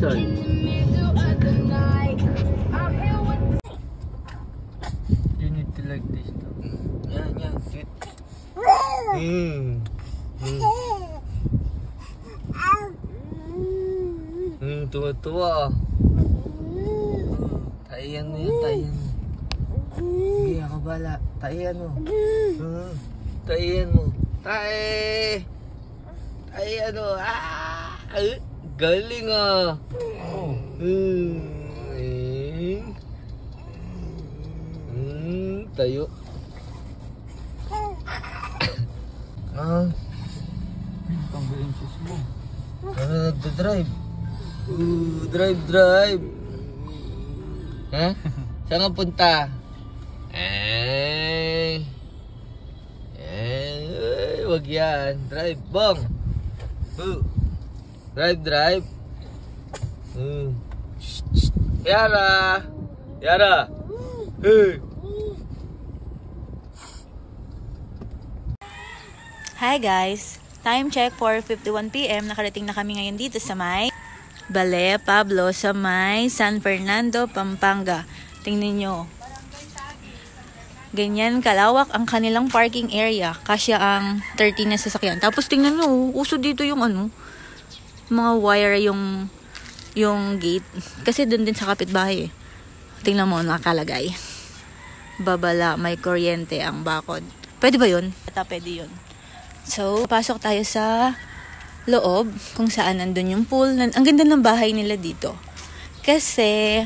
Saan? You need to like this too. Yan, sweet. Tuwa-tuwa. Tayan mo yan, tayan mo. Sige, ako bala. Tayan mo. Tayan mo. Tayan mo. Galing ah. Tayo. Tanggalin sis mo. Nagdadrive. Drive. Ha? Saan nga punta? Wag yan. Drive, bong. Drive. Yara. Hi guys! Time check, 4:51 PM. Nakarating na kami ngayon dito sa may Ballet Pablo sa may San Fernando, Pampanga. Tingnan nyo. Ganyan kalawak ang kanilang parking area. Kasya ang 13 na sasakyan. Tapos tingnan nyo, uso dito yung mga wire yung gate. Kasi dun din sa kapitbahay eh. Tingnan mo, nakalagay. Babala, may kuryente ang bakod. Pwede ba yun? Pwede yun. So, pasok tayo sa loob kung saan nandun yung pool. Ang ganda ng bahay nila dito. Kasi,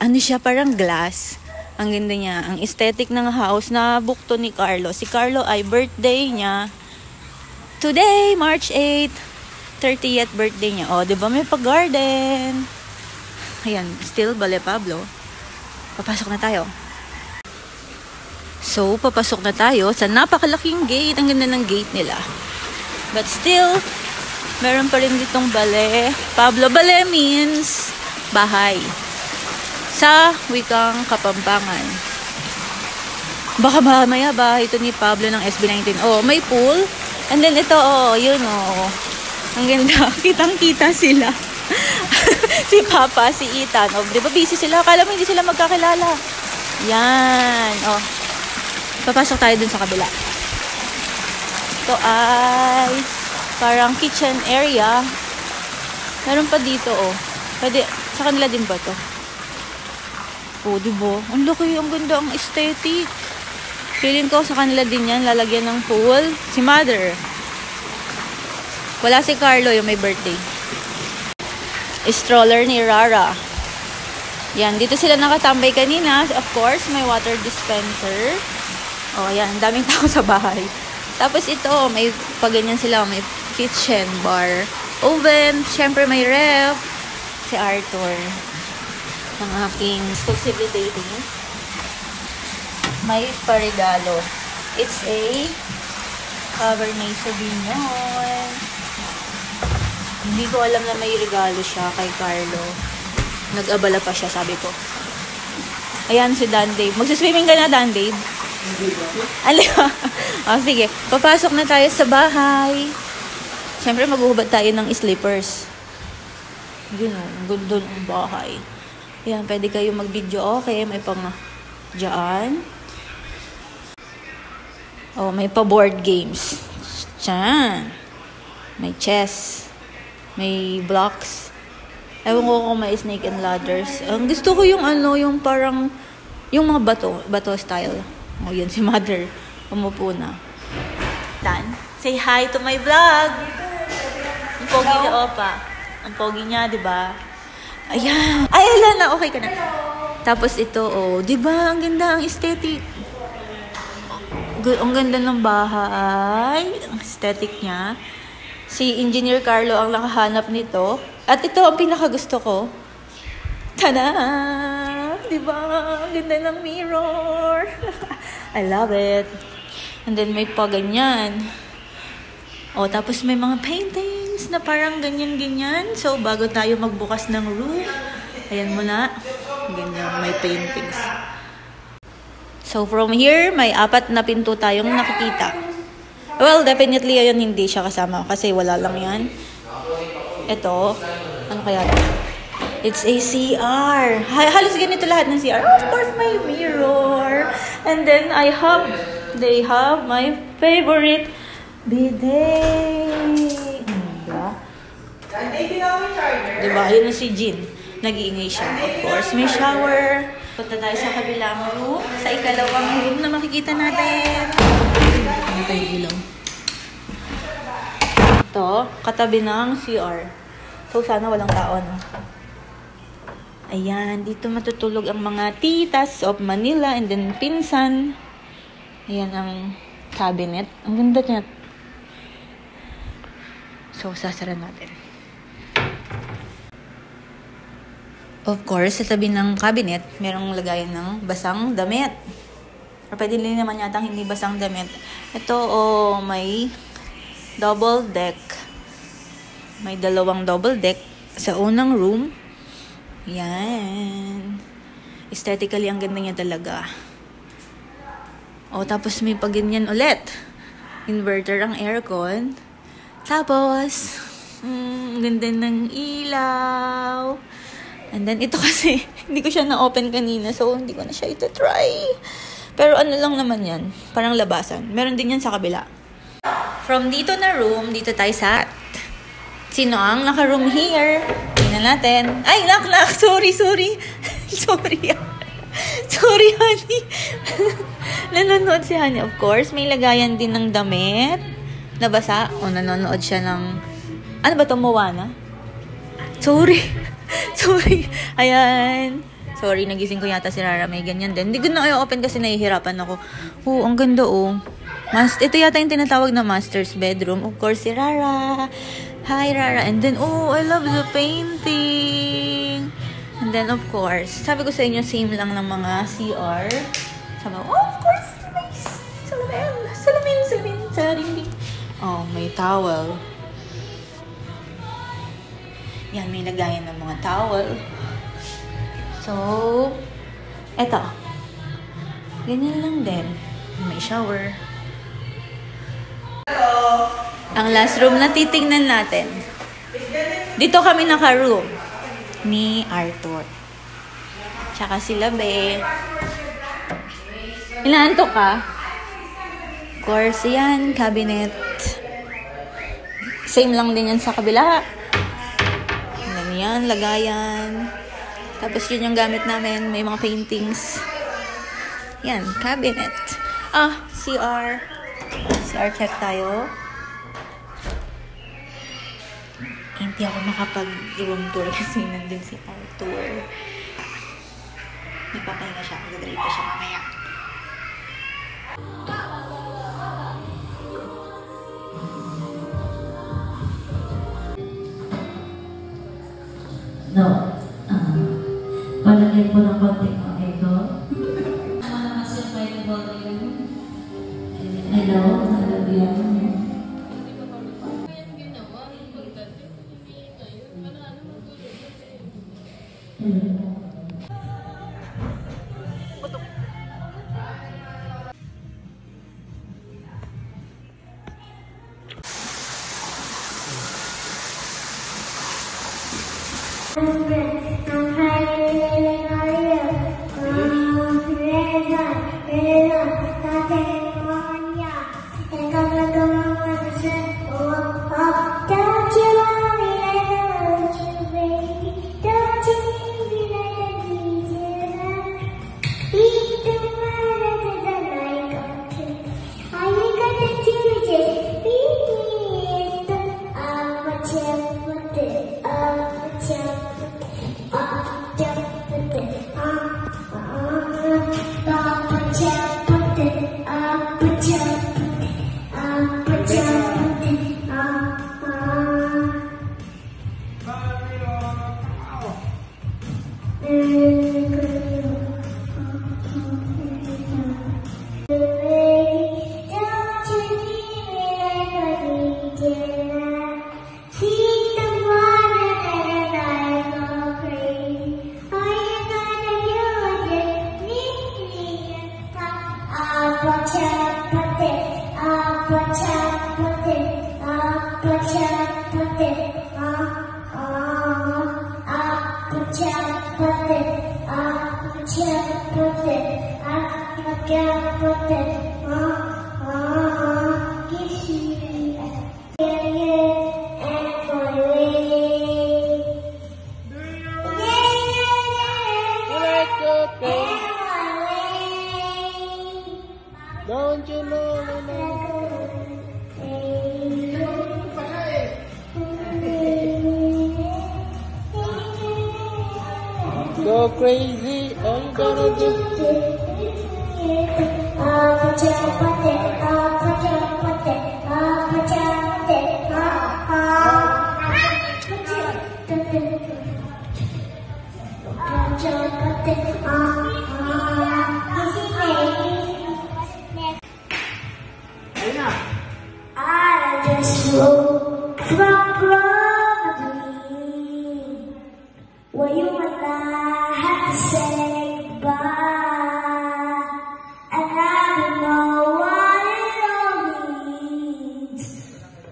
siya parang glass. Ang ganda niya. Ang aesthetic ng house na bukto ni Carlo. Si Carlo ay birthday niya. Today, March 8, 30th birthday niya. O, diba may pag-garden? Ayan, still Ballet Pablo. Papasok na tayo. So, papasok na tayo sa napakalaking gate. Ang ganda ng gate nila. But still, meron pa rin ditong Ballet Pablo. Ballet means bahay. Sa wikang Kapampangan. Baka mamaya bahay ito ni Pablo ng SB19. Oh, may pool. And then ito, yun. Ang ganda. Kitang-kita sila. Si Papa, si Ethan. Di ba busy sila? Akala mo hindi sila magkakilala. Yan. Papasok tayo dun sa kabila. Ito ay parang kitchen area. Meron pa dito, Pwede, sa kanila din ba to? Diba? Ang laki, ang ganda, ang aesthetic. Feeling ko sa kanila din yan, lalagyan ng pool. Si Mother. Wala si Carlo, yung may birthday. Stroller ni Rara. Yan, dito sila nakatambay kanina. Of course, may water dispenser. Yan, daming tao sa bahay. Tapos ito, may paganyan sila, may kitchen, bar, oven, syempre may ref. Si Arthur, ang aking responsibility. May paregalo. It's a Cabernet Sauvignon. Hindi ko alam na may regalo siya kay Carlo. Nag-abala pa siya, sabi ko. Ayan si Dan Dave. Magsiswimming ka na, Dan Dave? Sige. Papasok na tayo sa bahay. Siyempre, maghuhubad tayo ng slippers. Yun ganda ng bahay. Yan, pwede kayo mag-video. Okay, may pang dyan. May pa-board games. Tiyan. May chess. May blocks. Ewan ko kung may snake and ladders. Ang gusto ko yung yung parang, yung mga bato style. Yan si Mother. Umupo na. Dan, say hi to my vlog. Ang pogi ni Opa. Ang pogi niya, di ba? Ayan. Ay, ala na. Okay ka na. Tapos ito, di ba? Ang ganda, ang aesthetic. Ang ganda ng bahay. Ang aesthetic niya. Si Engineer Carlo ang nakahanap nito. At ito ang pinakagusto ko. Tada! Diba? Ang ganda ng mirror. I love it. And then may pa ganyan. Tapos may mga paintings na parang ganyan-ganyan. So, bago tayo magbukas ng roof, ayan mo na. Ganyan, may paintings. So, from here, may 4 na pinto tayong nakikita. Well, definitely, ayan, hindi siya kasama kasi wala lang yan. Ito, Ano kaya ito? It's a CR. Halos ganito lahat ng CR. Of course, may mirror. And then, they have my favorite bidet. Diba? Ayun na si Jin. Nag-iingay siya. Of course, may shower. Punta tayo sa kabilang room. Sa ikalawang room na makikita natin. Ano tayo ilaw? Ito, katabi ng CR. So, sana walang tao, no? Ayan, dito matutulog ang mga titas of Manila and then pinsan. Ayan ang cabinet. Ang ganda niya. So, sasara natin. Of course, sa tabi ng cabinet, merong lagayan ng basang damit. Or pwede din naman yata hindi basang damit. Ito, may double deck. May dalawang double deck sa unang room. Yan. Aesthetically, ang ganda niya talaga. Tapos may pagganyan ulit. Inverter ang aircon. Tapos, ganda ng ilaw. And then, ito kasi, hindi ko siya na-open kanina. So, hindi ko na siya ito-try. Pero ano lang naman yan. Parang labasan. Meron din yan sa kabila. From dito na room, dito tayo sa... Sino ang naka-room here? Tingnan natin. Ay, knock. Sorry. Sorry, honey. Nanonood si honey, of course. May lagayan din ng damit. Nabasa. Nanonood siya ng... Ano ba ito? Moana? Sorry. Ayan. Sorry, nagising ko yata si Rara. May ganyan din. Hindi ko na i-open kasi nahihirapan ako. Ang ganda, Ito yata yung tinatawag na master's bedroom. Of course, si Rara. Hi, Rara. And then, I love the painting. And then, of course, sabi ko sa inyo, same lang ng mga CR. Sabi ko, of course, nice. Salamin. Sarili. May towel. Yan, may lagayan ng mga towel. So, eto. Ganyan lang din. May shower. Ang last room na titingnan natin. Dito kami naka-room ni Arthur. Tsaka sila, be. Inaantok ka? Of course, yan. Cabinet. Same lang din yan sa kabila. Yan, lagayan. Tapos yun yung gamit namin. May mga paintings. Yan, cabinet. CR. CR check tayo. Hindi ako makapag-room tour kasi nandun si Arthur. Nagpapahinga siya. Gagalit pa siya mamaya. No. Palagay po ng konting echo. Malakas yung mic volume. Hello? Hello yan. Apa Don't you know? Go crazy, all you gotta do. I just woke from probably where you and I had to say goodbye, and I don't know what it all means.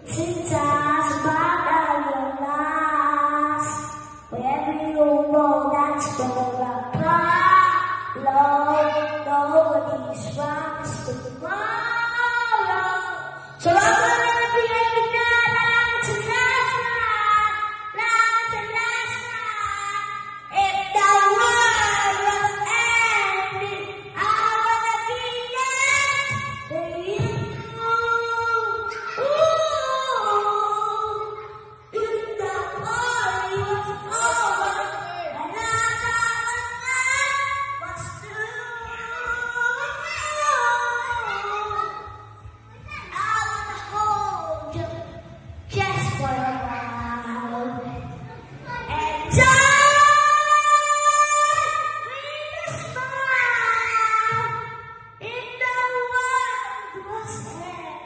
Sometimes I realize wherever you go, that's where I follow. Nobody's promised tomorrow. So I'm gonna be every night, like it's last night, like it's last night. If the world was ending, I wanna be there with you. If the party was over, and I was through. Just for a while, and with a smile, if the world was end,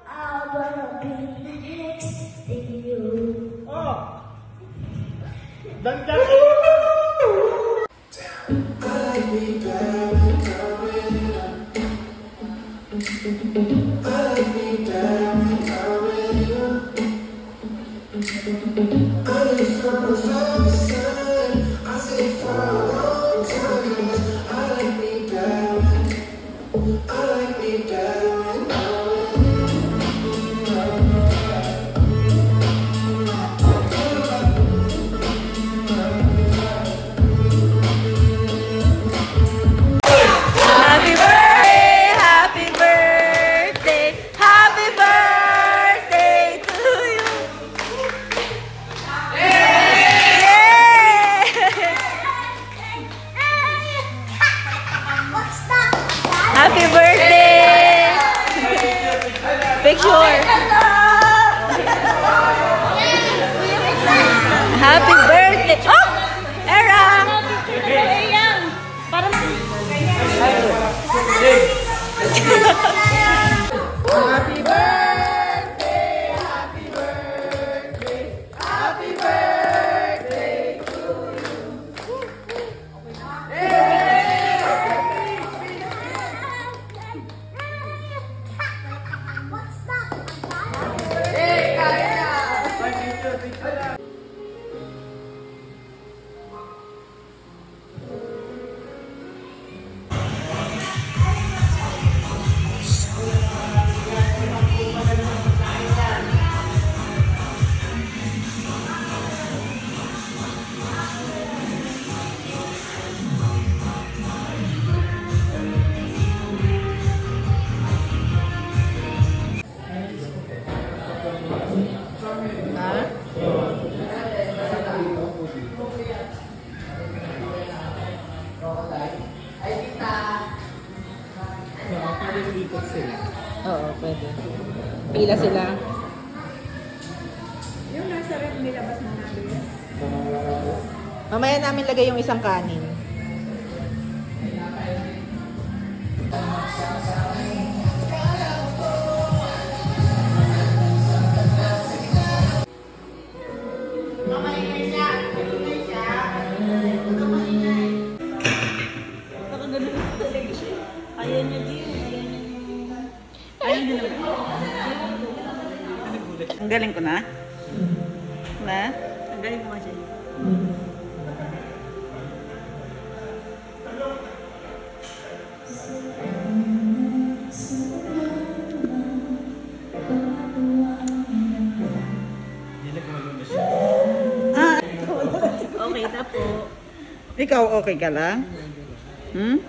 I wanna be next to you. Happy birthday! Happy birthday! Happy birthday to you! Happy birthday! Picture! Happy birthday! Oh! Era! Happy birthday, happy birthday, happy birthday to you. Ikot sila. Oo, pwede. Pila sila. Yung nasa rep nilabas na natin. Mamaya namin lagay yung isang kanin. Ang galing ko na? Na? Ang galing ko siya. Okay na po. Ikaw okay ka lang? Hmm?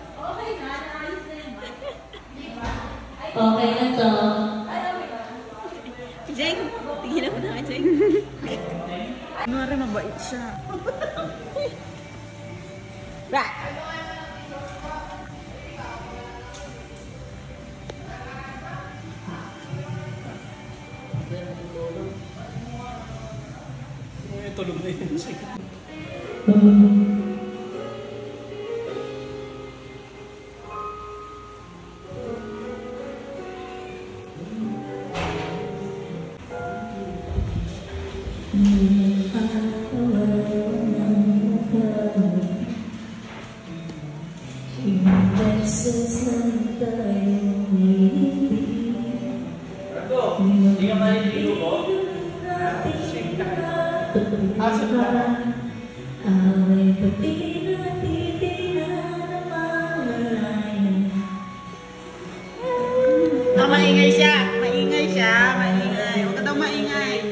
Okay na to. Jeng, tigilan mo na nga, Jeng. Kunwari mabait siya. Bah! Tulog na yun siya. Hindi ka maliligo ko? Asap na. Maingay siya. Maingay siya. Maingay. Huwag ka daw maingay.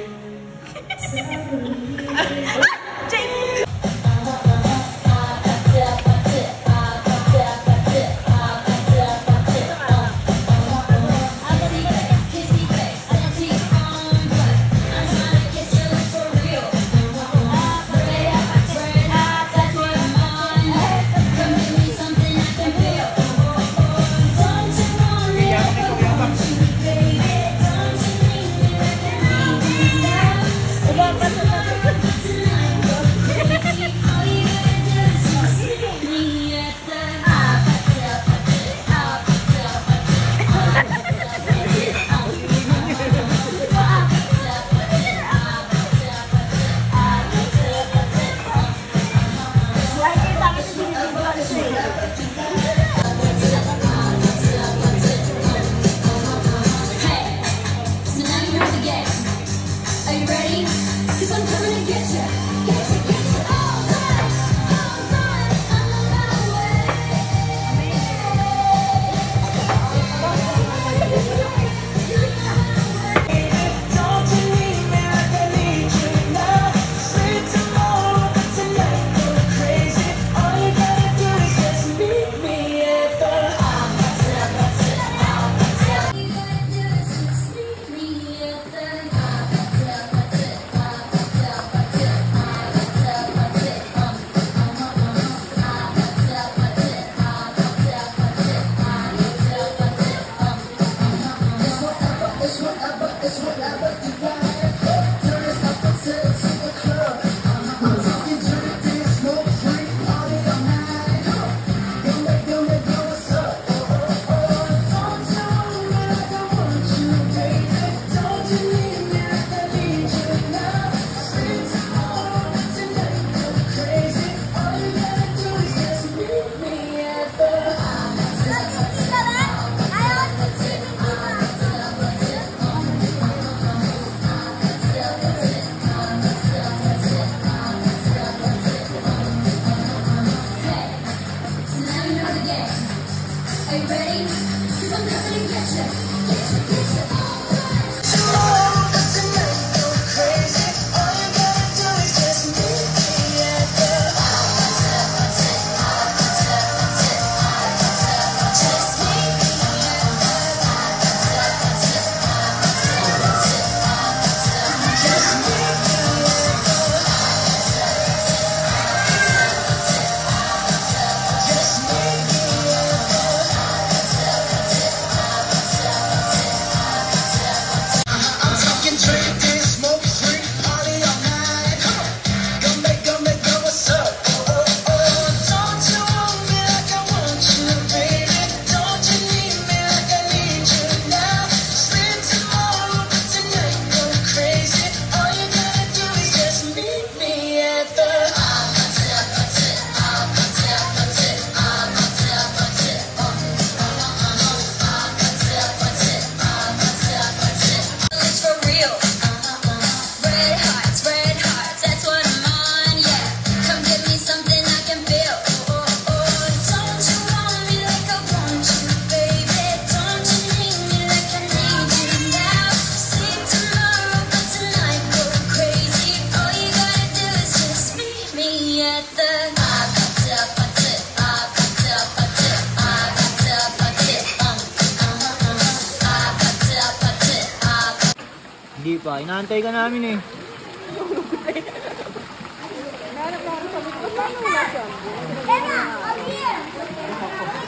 Hindi pa, inaantay ka namin eh.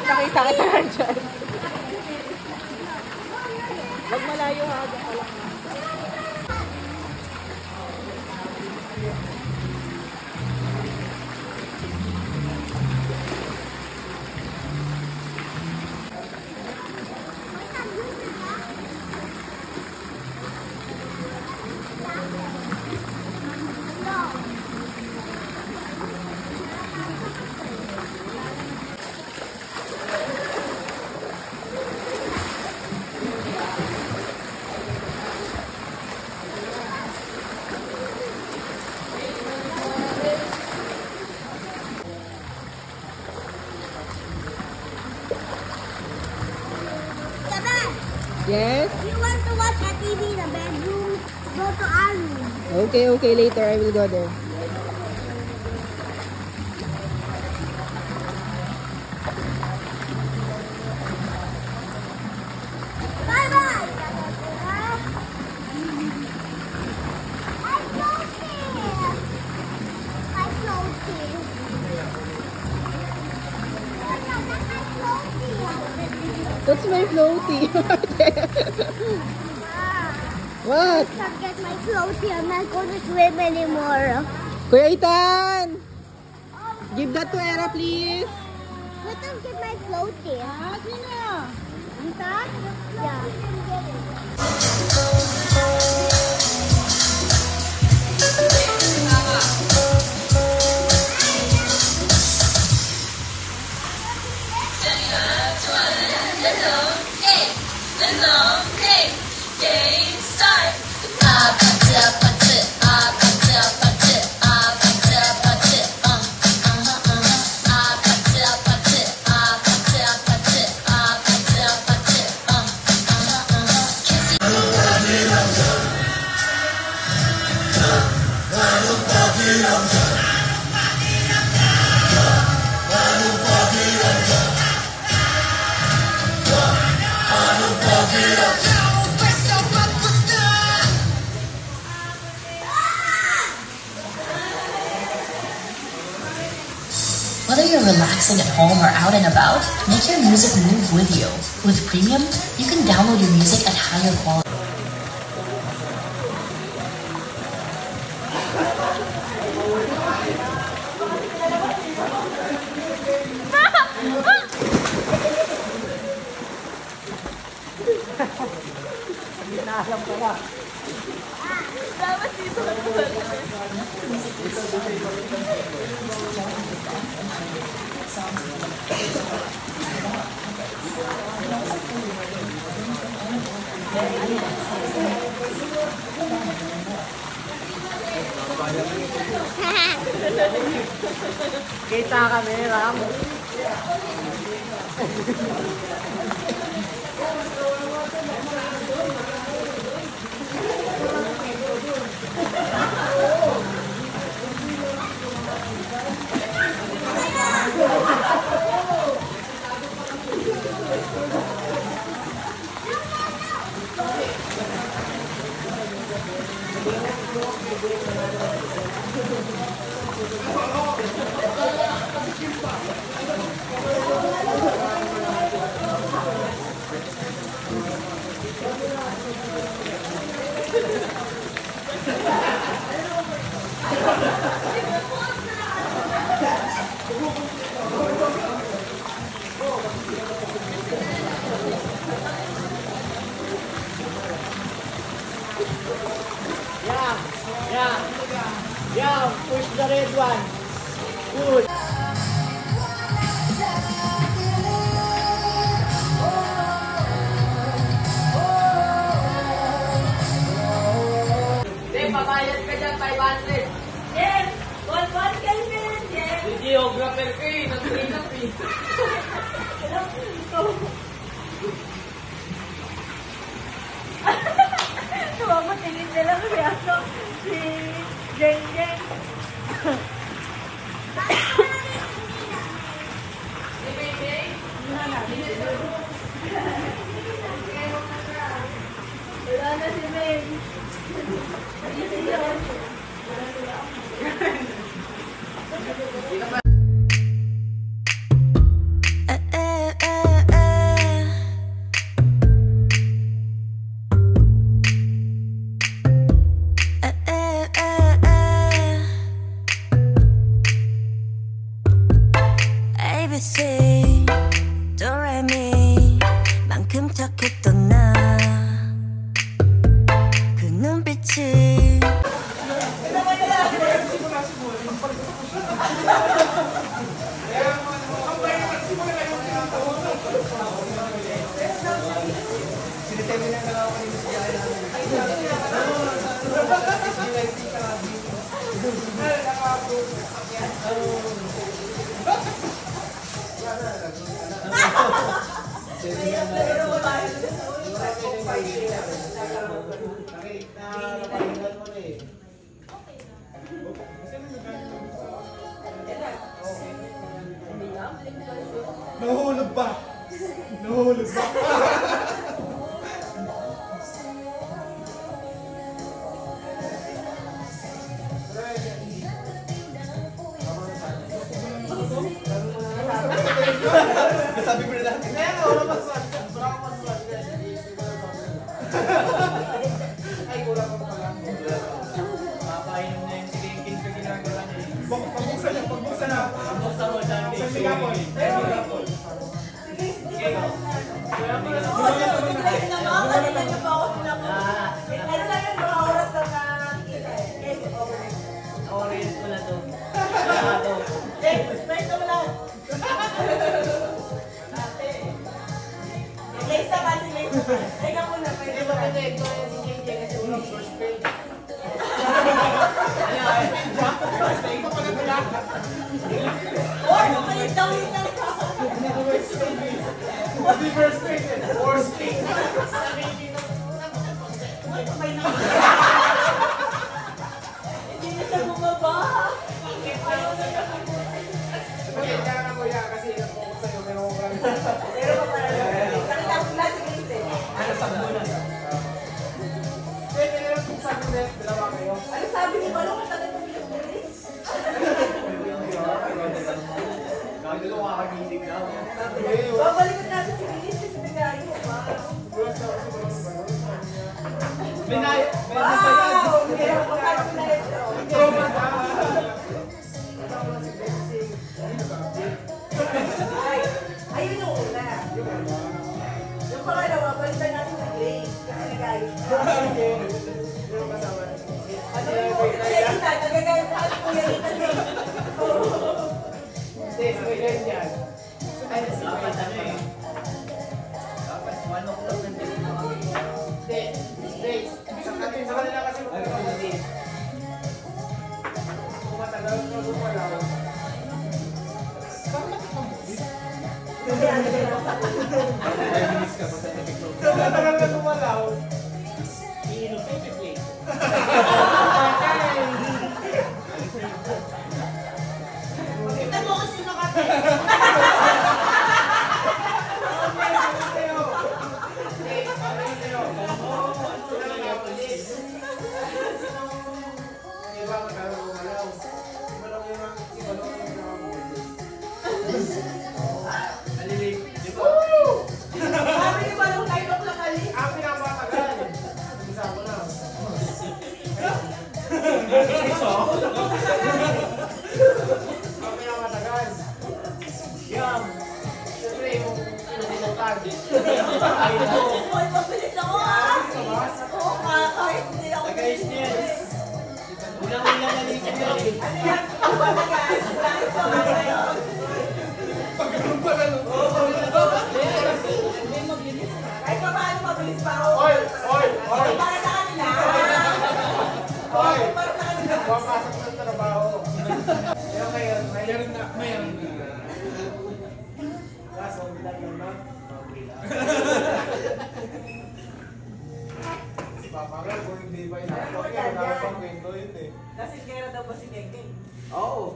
Nakita ka na dyan. Huwag malayo ha. Yes? You want to watch a TV in the bedroom? Go to our room. Okay, okay. Later, I will go there. Bye-bye! I'm floating! I'm floating. That's my floaty. What? Can't get my floaty. I'm not going to swim anymore. Kuya Ethan! Give that to Era, please. Let them get my floaty. Ethan? Yeah. Whether you're relaxing at home or out and about, make your music move with you. With Premium, you can download your music at higher quality. Kita kami, Ram. Yeah, push the red one. Good. Pabayad ka dyan, 500. Yes! What can you do? Yes! Videographer ka eh, nag-clean-up eh. Tumatingin na lang siya. Si Jeng Jeng. ABC 도레미 만큼 착했던 나 그 눈빛이 Nahulog ba? Nahulog ba? Sabi mo na natin. Ngayon, wala pa sa akin. Wala pa sa akin. Ay, kulang pa pala. Papainom na yung silingkin sa ginagawa niya. Pagbusan niya, pagbusan na. Pagbusan mo siya. Sa Singapore. Sa Singapore. Orange ko na to. Ano sabi ni Balong kung tagal mo bilang bilis? Babalikan natin si Bilis kasi bigay mo ba? Wow! Hirap mo tayo na ito. Ayun yung una. Yung pangalawa, balikan natin si Grace kasi nag-ayos na. Ano yung kuya Ethan? Nagagayos na ang kuya Ethan eh. Hindi, kuya yan. Ay, dapat ano eh. Dapat 1 o'clock nandiyan na kami. Hindi, Grace. Sa kanila kasi magkakapatid. Kung matagal na lumalaw. Bakit nakakamulit? Kasi ano din ako sa kuya. Kung matagal na lumalaw. Iinom kayo si Grace. Kita mo kasi nakatayo. Sabi ni Balong kayo lang alis. Ang pinapatagal. Isa ko na. Ang pinapatagal. Yum. Siyempre, yung pinupututan. Hoy, mabilis ako ah! Oo nga, kahit hindi ako Guys, yes. Unang-unang nalitin nyo eh. Ano yan? Ang batagal. Bakit ko nga ngayon? Pagkaroon pa na nung. Kahit pa paano mabilis pa ako. Oy! Oy! Oy! Para sa kanila. Oy! Para sa kanila. Pumapasok ng trabaho. Kaya ngayon, mayroon na. Kaso, bilang yun na. Si Papa nga, kung hindi ba yun ako, kaya wala pang kwento yun eh. Kasi kaya daw ba si Gengeng? Oo.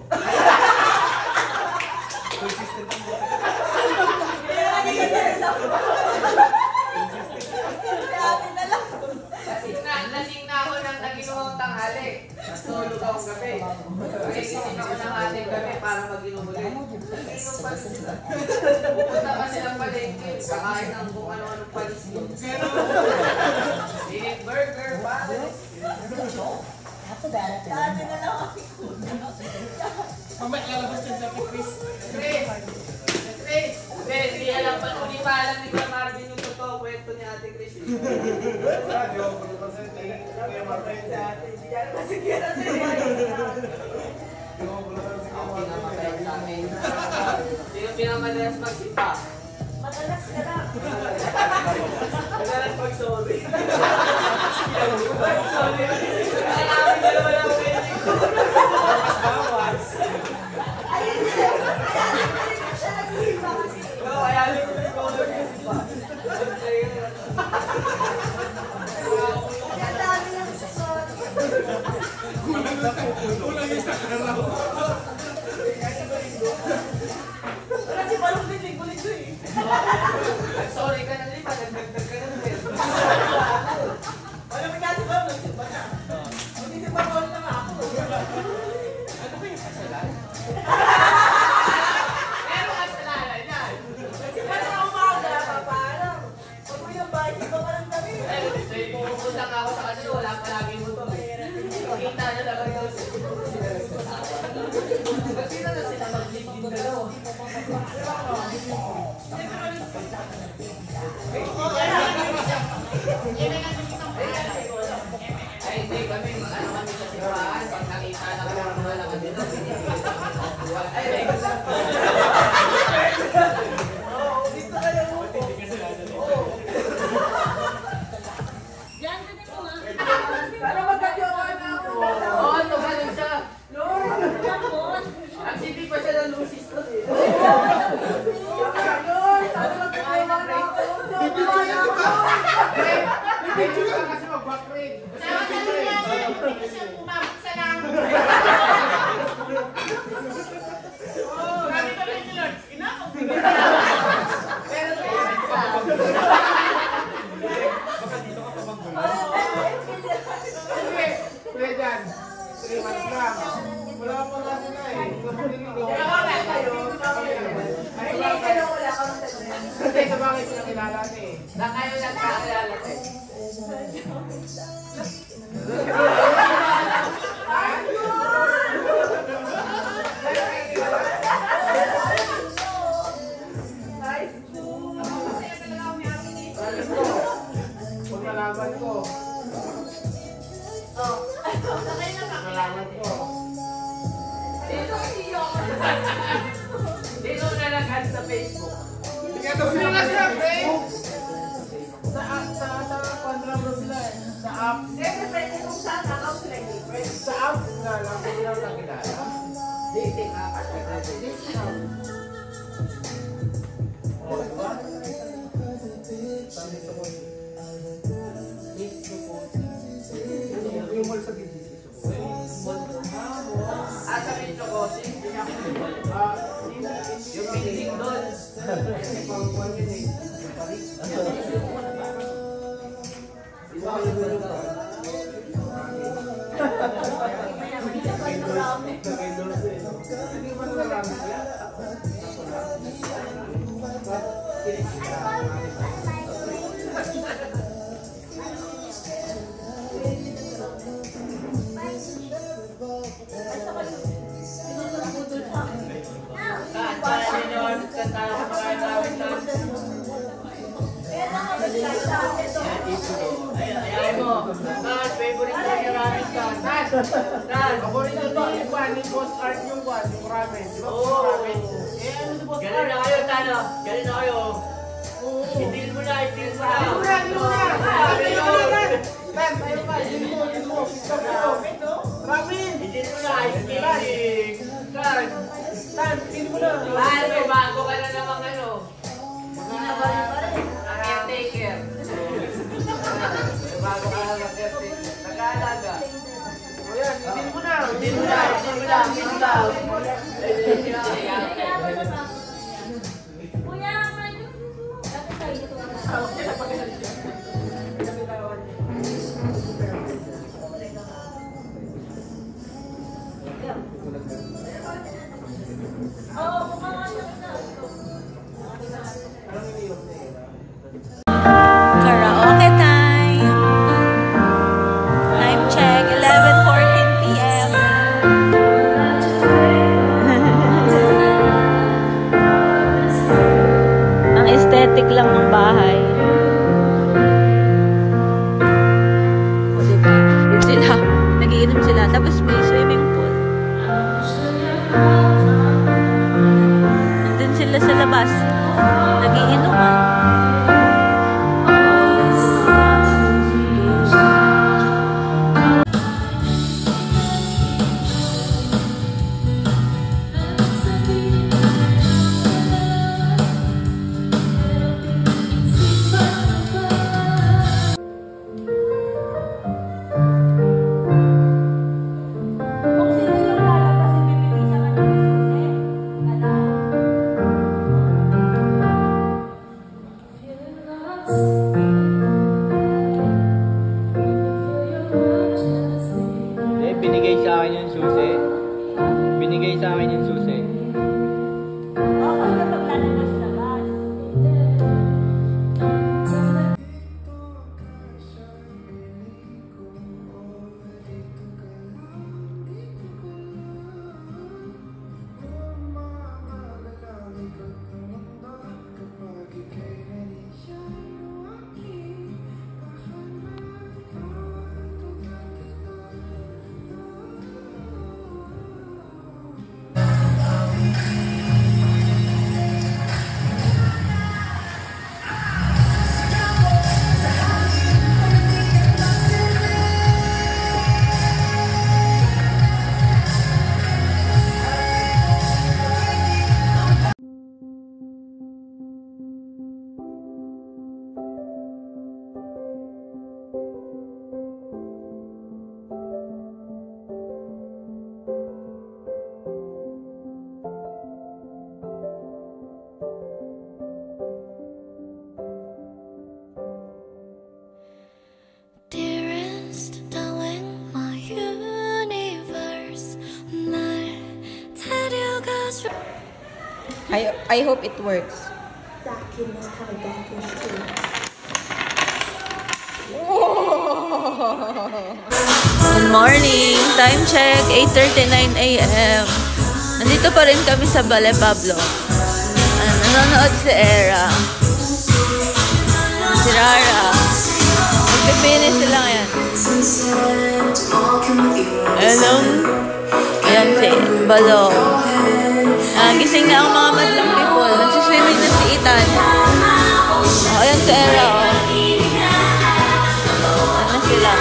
Consistent ang buhay. Kaya lagi ka sa Grabe na lang. Lasing na ako ng naginumang tanghali. Natulog akong gabi. Nagising ako ng ating gabi para mag-inom ulit. Naginom pa sila. Pupunta pa silang palengke. Kakain ng kung ano-anong palis yun. Dinit burger, palis. Grabe na lang ako. Mamaya lalabas din sa Chris. Chris! Sino pinamadalas magsipa? Madalas ka lang. Madalas mag-sorry. Sorry. Kailangan na naman ako kayo. Bawas. Ayun siya. Kaya lang siya nagsisimba kasi. Oo, kaya lang ko nagsisimba. Kaya dami lang sa sorry. Kasi parang binig-bulig ko eh. Sorry ka na lima, nagdagdag ka na naman. Alam mo kasi ba, nagsimba na. Magsisimba ko na nga ako. Ano ba yung kasalanan? Pero kasalanan yan. Nagsimba na umaga, papaalam. Pag uwi ng bahay, simba pa lang kami. Pupunta ka ako sa kanila, wala palagi mo to. Kita na lang yung kasi na sila mag-live din dalawa. Ay, hindi kami, ano kami sa simbahan, pag nakita na kami ng mga lang dito. Ay, ay, Dito kayo mo. Para magkadyokan na ako. oo, ito galing siya. Tapos, Nagsindi pa siya ng lucis to. Lord, sana magkadyokan na ako. Bibigyan ako. Kasi mag-backgrade. Kuya Jan, 3 months lang. Wala pa nga sila eh. Hindi, sa bagay pinakilala niya eh. Na kayo lang kakilala ko. Pag nalaman ko. Nalaman ko. Dito na lang sa Facebook. Kaya daw sila nga sa Facebook. Sa Quadra Bro sila eh. Sa apps. Sa apps nga lang. Hindi lang nakilala. Dating app. Dating app. Oh, diba? Sabi ko, yung mall sa BGC. Sa Metro Cosin. Yung building doon. Kasi pang-1 yun eh. Yung Paris. Iba ko yung dulo ka. Hindi ba nalarami kaya? Ayaw mo. Tad, favorite mo yung ramen ka. Tad, Ako rin yung ni Boss Art yung ramen. Di ba Oo. ramen? Eh, ano si Boss galing na Art? kayo, Tano. Galing na kayo. Itil mo na, itil mo na. Hindi mo na! Sabi Hindi yun. mo na! Tan, tayo ka! Hindi mo! Pista mo! Ramen! Itil mo na, ice skating. Tad, Tan, hindi mo na! ano, bago ka na namang ano. Caretaker. Bago ka na mag-caretaker. Nag-aalaga. O yan, hindi mo na! Itil mo na, itil mo na, itil mo na. kuya, bakit tayo dito? Oo, kumakain na. Karaoke time. Time check, 11:14 p.m. sa labas. Nagiinuman. Binigay sa akin yung susi. Binigay sa akin yung susi. I hope it works. That kid must have a doctor's too. Good morning! Time check, 8:39 a.m. Nandito pa rin kami sa Balay Pablo. Nanonood si Era. Si Rara. Magpipinis sila ngayon. Anong? Ayan si Balong. Gising na ang mga madlang people. Nagsiswimming na si Ethan. Ayan si Era. Ano sila?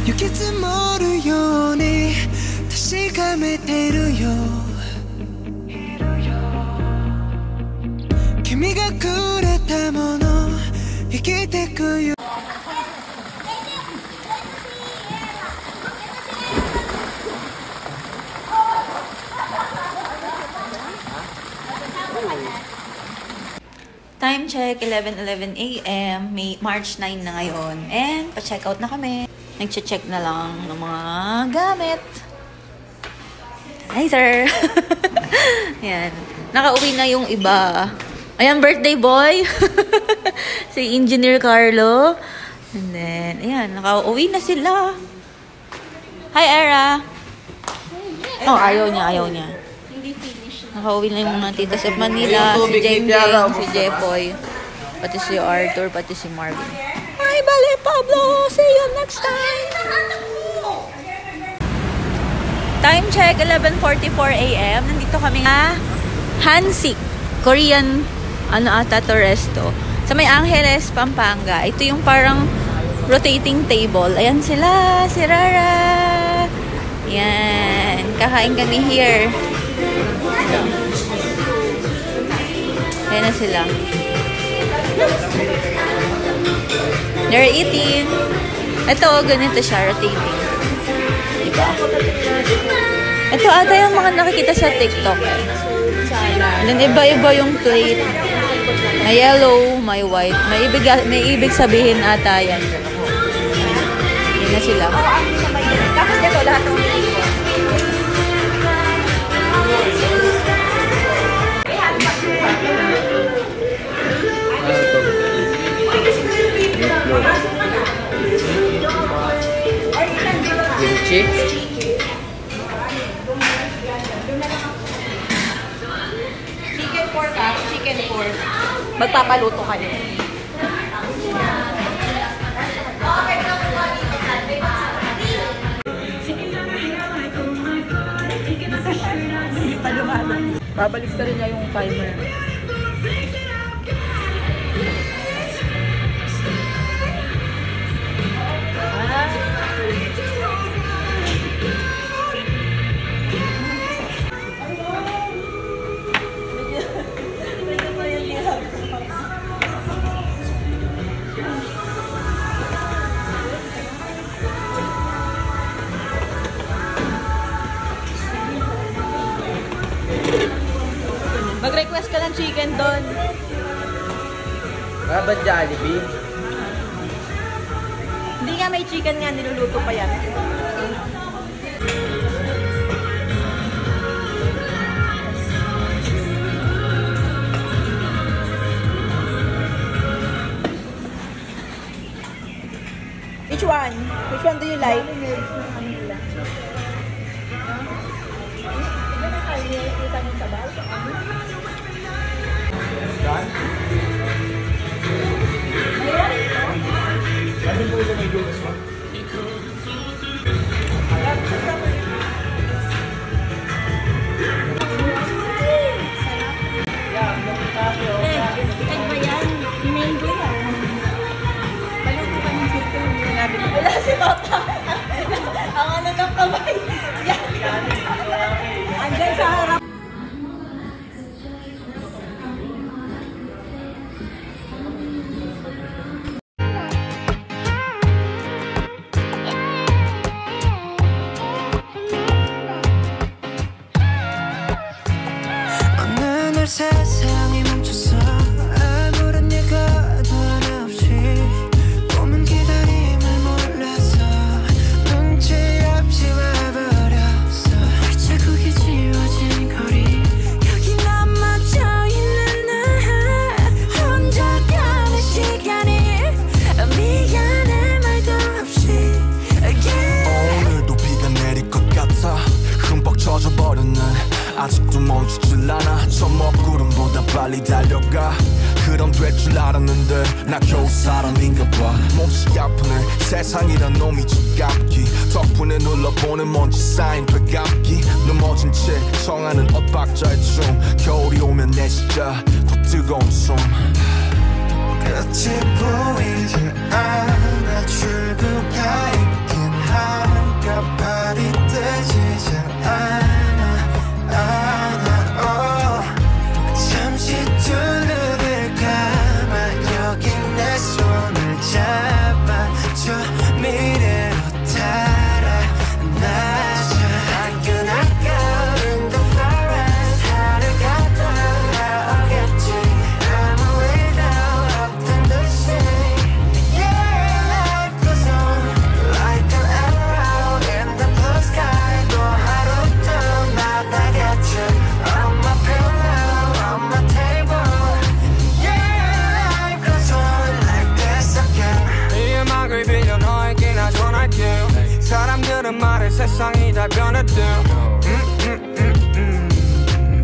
雪積もるように確かめてるよ君がくれたもの生きてくよTime check, 11:11 a.m. May March 9 na ngayon. And pa-check out na kami. Nag-check na lang ng mga gamit. Hi, sir! Ayan. Nakauwi na yung iba. Ayan, birthday boy! Si Engineer Carlo. And then, ayan, nakauwi na sila. Hi, Era! Oh, ayaw niya. Nakauwi na yung mga tita sa Manila. Si Jeng, si Jepoy. Pati si Arthur, pati si Marvin. Hi, Bale Pablo! See you next time! Time check, 11:44 a.m. Nandito kami na Hansik, Korean to resto. Sa may Angeles, Pampanga. Ito yung parang rotating table. Ayan sila, si Rara. Yan, kakain kami here. Ayan na sila. They're eating. Ito, ganito siya, rotating. Diba? Ito ata yung mga nakikita sa TikTok eh. Then iba-iba yung plate. May yellow, may white. May ibig sabihin ata yan. Yan na sila. Tapos ito, lahat ng Kimchi? chicken pork chicken pork. Magpapaluto ka din. Babalik ka rin niya yung timer. Mag-request ka ng chicken doon. Ba't Jollibee? Hindi nga may chicken nga, niluluto pa yan. one? Which one do you like? Wala si Papa. Ang ano ng kamay. Andyan sa harap. 어느 날 세상이 멈춰서 아무런 예고도 하나 없이 꿈은 기다림을 몰라서 눈치 없이 와버렸어. 자국이 지워진 거리 여기 남아져 있는 나 혼자 가는 시간이 미안해 말도 없이 오늘도 비가 내릴 것 같아. 흠뻑 젖어버렸네. 아직도 멈추질 않아. 저 먹구름보다 빨리 달려가. 그럼 될 줄 알았는데 나 겨우 사람인가 봐. 몹시 아프네 세상이란 놈이 지갑기. 덕분에 눌러보는 먼지 쌓인 되감기. 넘어진 채 청하는 엇박자의 춤. 겨울이 오면 내 진짜 더 뜨거운 숨. 끝이 보이지 않아. 출구가 있긴 한가. 발이 뜨지 않아. 잠시 두 눈을 감아 여기 내 손을 잡아줘. 미래로 달아나자. I cannot go in the forest. 하루가 돌아오겠지. 아무 일도 없던 듯이. Yeah, life goes on like an arrow in the blue sky. 또 하루도 나다겠지. On my pillow, on my table. Yeah, life goes on like this again. 이 음악을 빌려 너에게나 전할게. 사람들은 말해 세상이 다 변했대.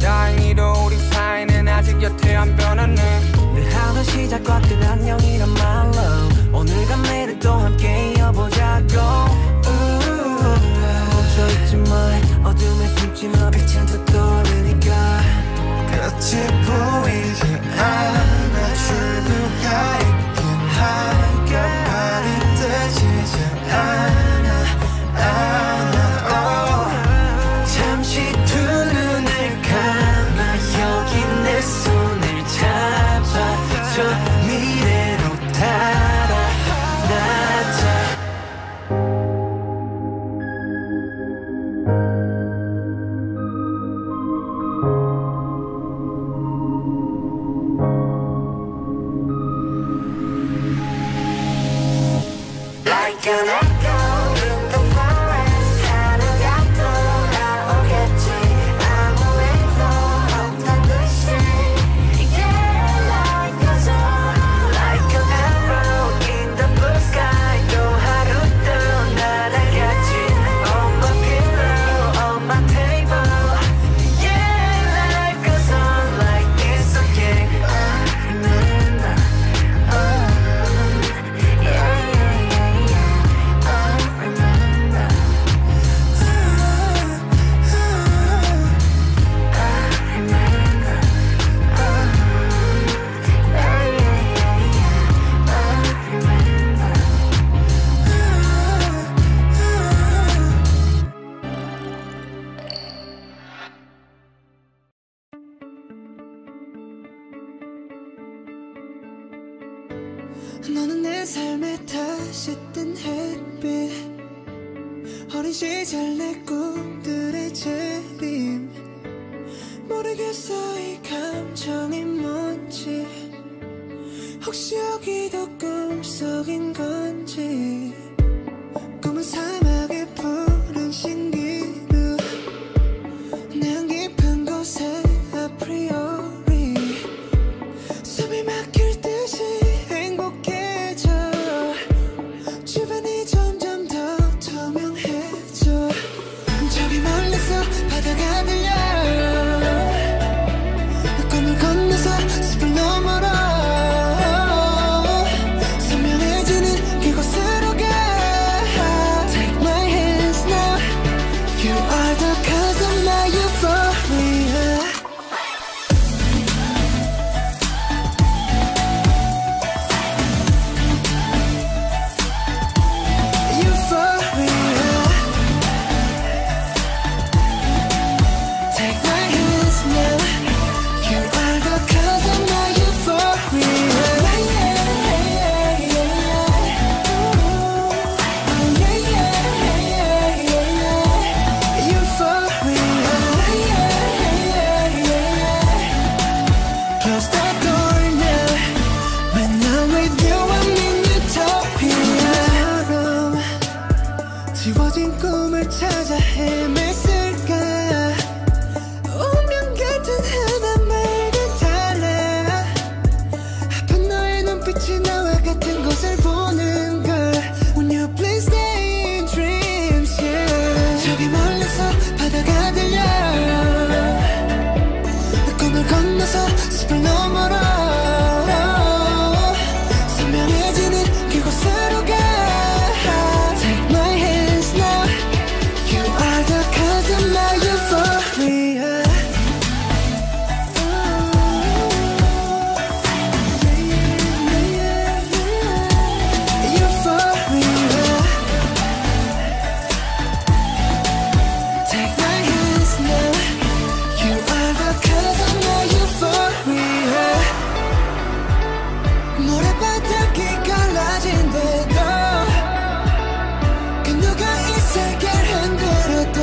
다행히도 우리 사이는 아직 여태 안 변했네. 늘 하던 시작과 끝 안녕이란 말로 오늘과 내일을 또 함께 이어보자고. 멈춰있지 마. 어둠에 숨지 마. 빛은 더 떠오르니까. 끝이 보이지 않아. 출구가 있긴 한가. 발이 뜨지 않아. 잠시 두 눈을 감아 여기 내 손을 잡아줘. 미래로 달아나자. Like an echo in the forest. 하루가 돌아오겠지. 아무 일도 없던 듯이. Yeah, life goes on like an arrow in the blue sky. 또 하루도 날아갔지. On my pillow, on my table. Yeah, life goes on like this again. I remember. Yeah, yeah, yeah, yeah. I remember. 너는 내 삶에 다시 뜬 햇빛. 어린 시절 내 꿈들의 재림. 모르겠어 이 감정이 뭔지. 혹시 여기도 꿈속인 건지. 꿈은 사막의 푸른 신기루. 내 깊은 곳에 아프리오리. 숨이 막힐 듯이 행복해져. 주변이 뭘 찾아 헤맸을까 운명 같은 하나 말과 달라 아픈 너의 눈빛이 나와 같은 곳을 보는 걸 When you please stay in dreams yeah. 저기 멀리서 바다가 들려 꿈을 건너서 숲을 너머로 선명해지는 그곳으로 가 Take my hands now You are the cause of my euphoria Euphoria Take my hands now You are the cause of my euphoria 모래바닥이 갈라진대도 그 누가 이 세계를 흔들어도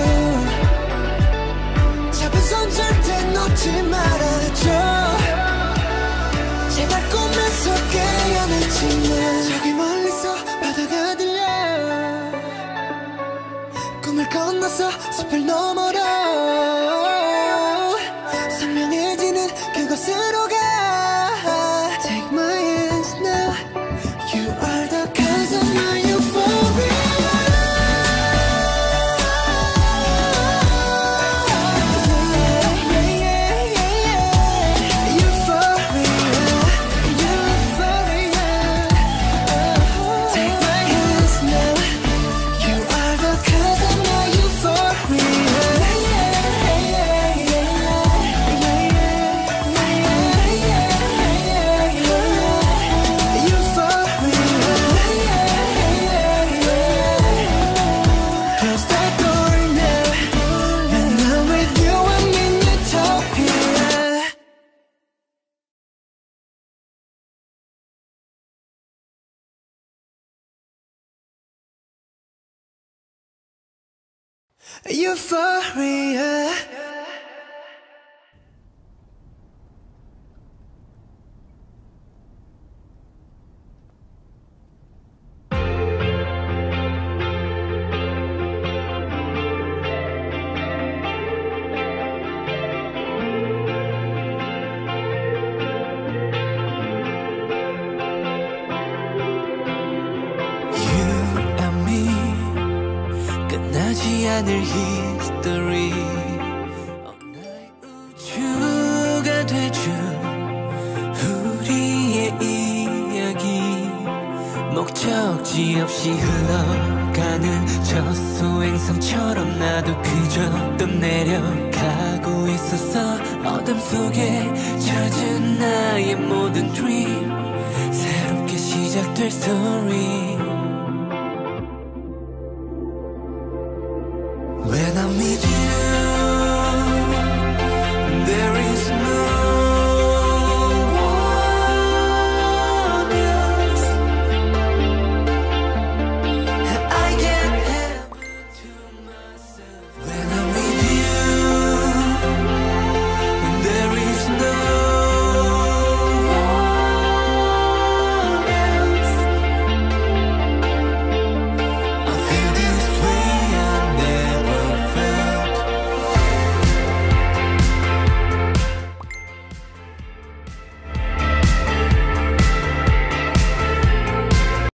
잡은 손 절대 놓지 말아줘 제발 꿈에서 깨어났지만 저기 멀리서 바다가 들려 꿈을 건너서 숲을 너머로 선명해지는 그곳으로 가 Take my hands now You are the cause of my euphoria Take my hands now You are the cause of my Close that door now When I'm with you I'm in utopia Euphoria You and me 끝나지 않을 history 나의 우주가 되준 우리의 이야기 목적지 없이 흘러가는 저 소행성처럼 나도 그저 떠내려가고 있었어 어둠 속에 젖은 나의 모든 dream 새롭게 시작될 story